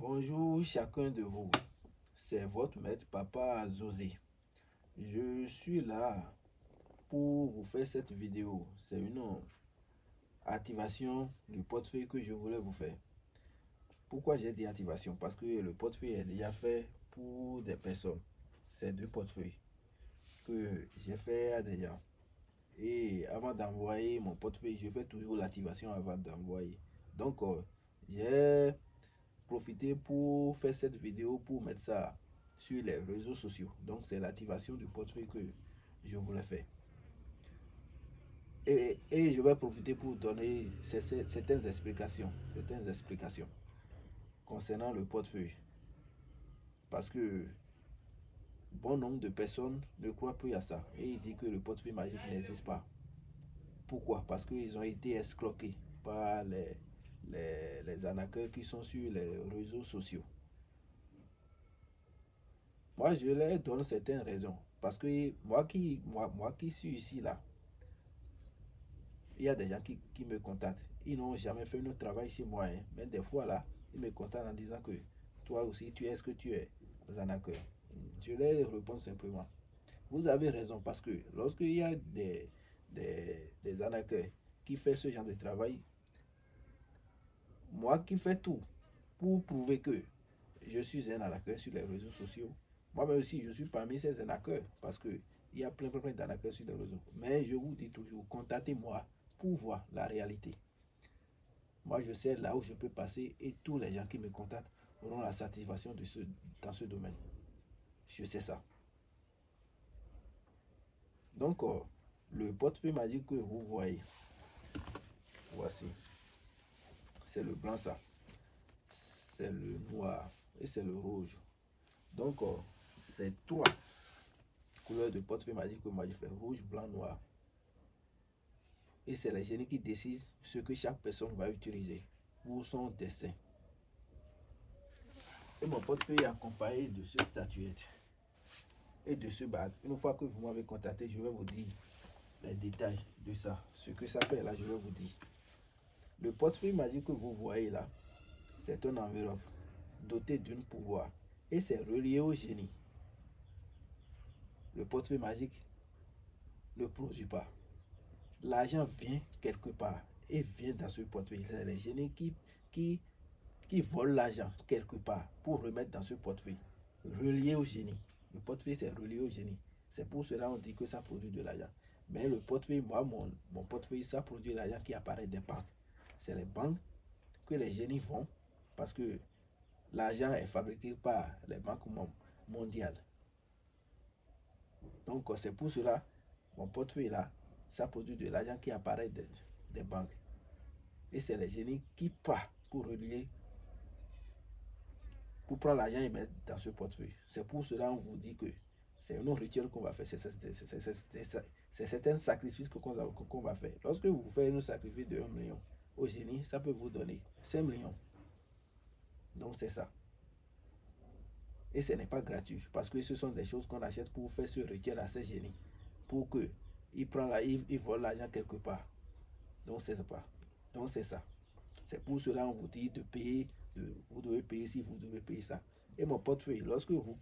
Bonjour chacun de vous, c'est votre maître Papa Zosé. Je suis là pour vous faire cette vidéo. C'est une activation du portefeuille que je voulais vous faire. Pourquoi j'ai dit activation? Parce que le portefeuille est déjà fait pour des personnes. C'est deux portefeuilles que j'ai fait à des gens. Et avant d'envoyer mon portefeuille, je fais toujours l'activation avant d'envoyer. Donc, j'ai profiter pour faire cette vidéo pour mettre ça sur les réseaux sociaux. Donc c'est l'activation du portefeuille que je voulais faire. Et je vais profiter pour donner certaines explications concernant le portefeuille. Parce que bon nombre de personnes ne croient plus à ça. Et ils disent que le portefeuille magique n'existe pas. Pourquoi? Parce qu'ils ont été escroqués par les arnaqueurs qui sont sur les réseaux sociaux. Moi, je leur donne certaines raisons. Parce que moi qui suis ici, là, il y a des gens qui me contactent. Ils n'ont jamais fait notre travail chez moi. Hein. Mais des fois, là, ils me contactent en disant que toi aussi, tu es ce que tu es, arnaqueur. Je leur réponds simplement. Vous avez raison parce que lorsqu'il y a des arnaqueurs qui font ce genre de travail, moi qui fais tout pour prouver que je suis un arnaqueur sur les réseaux sociaux, moi-même aussi, je suis parmi ces arnaqueurs parce qu'il y a plein d'arnaqueurs sur les réseaux. Mais je vous dis toujours, contactez-moi pour voir la réalité. Moi, je sais là où je peux passer et tous les gens qui me contactent auront la satisfaction dans ce domaine. Je sais ça. Donc, le portefeuille magique que vous voyez, voici. C'est le blanc, ça. C'est le noir et c'est le rouge. Donc, c'est trois couleurs de portefeuille magique que moi je fais. Rouge, blanc, noir. Et c'est les génies qui décident ce que chaque personne va utiliser pour son dessin. Et mon portefeuille est accompagné de ce statuette et de ce bague. Une fois que vous m'avez contacté, je vais vous dire les détails de ça. Ce que ça fait là, je vais vous dire. Le portefeuille magique que vous voyez là, c'est une enveloppe dotée d'un pouvoir et c'est relié au génie. Le portefeuille magique ne produit pas. L'argent vient quelque part et vient dans ce portefeuille. C'est les génies qui volent l'argent quelque part pour remettre dans ce portefeuille. Relié au génie. Le portefeuille, c'est relié au génie. C'est pour cela qu'on dit que ça produit de l'argent. Mais le portefeuille, moi, mon portefeuille, ça produit l'argent qui apparaît des banques. C'est les banques que les génies vont parce que l'argent est fabriqué par les banques mondiales. Donc, c'est pour cela, mon portefeuille là, ça produit de l'argent qui apparaît des banques. Et c'est les génies qui partent pour relier, pour prendre l'argent et mettre dans ce portefeuille. C'est pour cela qu'on vous dit que c'est un rituel qu'on va faire. C'est certains sacrifices qu'on va faire. Lorsque vous faites un sacrifice de 1 million au génie, ça peut vous donner 5 millions. Donc c'est ça. Et ce n'est pas gratuit parce que ce sont des choses qu'on achète pour faire ce rituel à ces génies. Pour qu'ils volent l'argent quelque part. Donc c'est pas. Donc c'est ça. C'est pour cela qu'on vous dit de payer, vous devez payer si vous devez payer ça. Et mon portefeuille, lorsque vous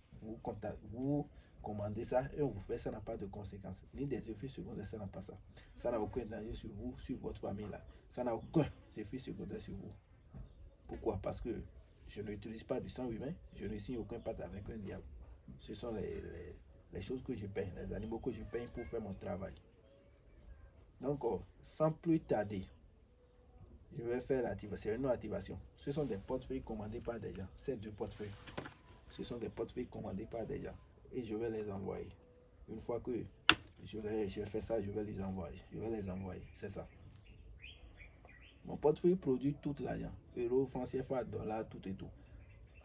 commandez ça et on vous fait, ça n'a pas de conséquences, ni des effets secondaires, ça n'a pas ça. Ça n'a aucun danger sur vous, sur votre famille là. Ça n'a aucun effet secondaire sur vous. Pourquoi? Parce que je n'utilise pas du sang humain, je ne signe aucun pacte avec un diable. Ce sont les choses que je paye, les animaux que je paye pour faire mon travail. Donc, sans plus tarder, je vais faire l'activation. C'est une activation. Ce sont des portefeuilles commandés par des gens. Ces deux portefeuilles. Ce sont des portefeuilles commandés par des gens. Et je vais les envoyer. Une fois que je fais ça, je vais les envoyer. C'est ça. Mon portefeuille produit tout l'argent. Euros, francs CFA, dollars, tout et tout.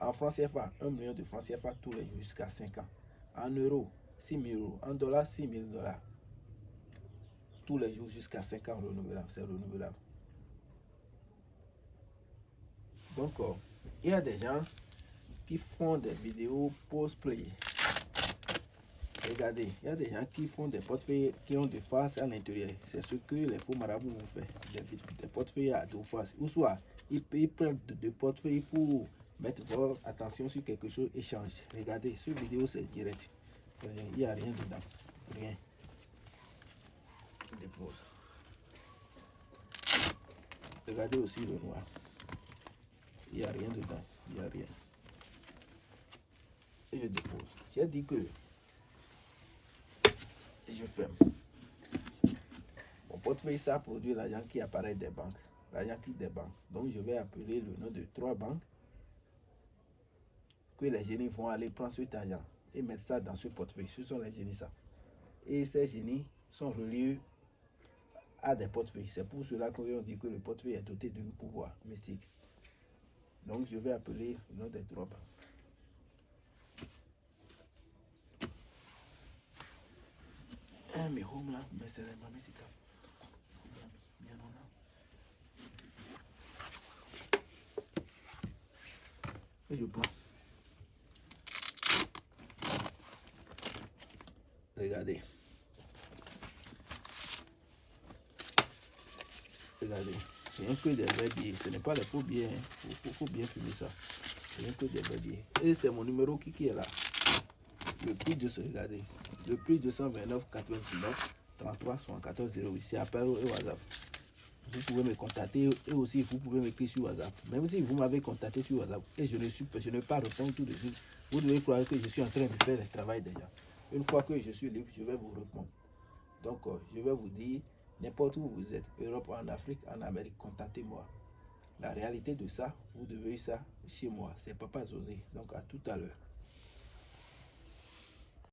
En francs CFA, 1 million de francs CFA tous les jours jusqu'à 5 ans. En euros, 6 000 euros. En dollars, 6 000 dollars. Tous les jours jusqu'à 5 ans renouvelable. C'est renouvelable. Donc, il y a des gens qui font des vidéos post-play. Regardez, il y a des gens qui font des portefeuilles qui ont des faces à l'intérieur. C'est ce que les faux marabouts vont faire. Des portefeuilles à deux faces. Ou soit, ils prennent des portefeuilles pour mettre votre attention sur quelque chose et changer. Regardez, cette vidéo c'est direct. Il n'y a rien dedans. Rien. Je dépose. Regardez aussi le noir. Il n'y a rien dedans. Il n'y a rien. Et je dépose. J'ai dit que je ferme. Mon portefeuille, ça produit l'argent qui apparaît des banques. L'argent qui des banques. Donc je vais appeler le nom de 3 banques que les génies vont aller prendre cet argent et mettre ça dans ce portefeuille. Ce sont les génies ça. Et ces génies sont reliés à des portefeuilles. C'est pour cela qu'on dit que le portefeuille est doté d'un pouvoir mystique. Donc je vais appeler le nom des 3 banques. Mais home là, mais c'est la mamie c'est bien non là. Et je prends. Regardez. Regardez. C'est un que des vrais billets. Ce n'est pas les faux billets. Il faut bien filmer ça. C'est un que des vrais billets. Et c'est mon numéro qui est là. Le prix de ce, regardez. Le prix 229,99 33 74 08. C'est appel au WhatsApp. Vous pouvez me contacter et aussi vous pouvez m'écrire sur WhatsApp. Même si vous m'avez contacté sur WhatsApp et je ne vais pas répondre tout de suite, vous devez croire que je suis en train de faire le travail déjà. Une fois que je suis libre, je vais vous répondre. Donc, je vais vous dire, n'importe où vous êtes, Europe, en Afrique, en Amérique, contactez-moi. La réalité de ça, vous devez ça chez moi. C'est Papa José. Donc, à tout à l'heure.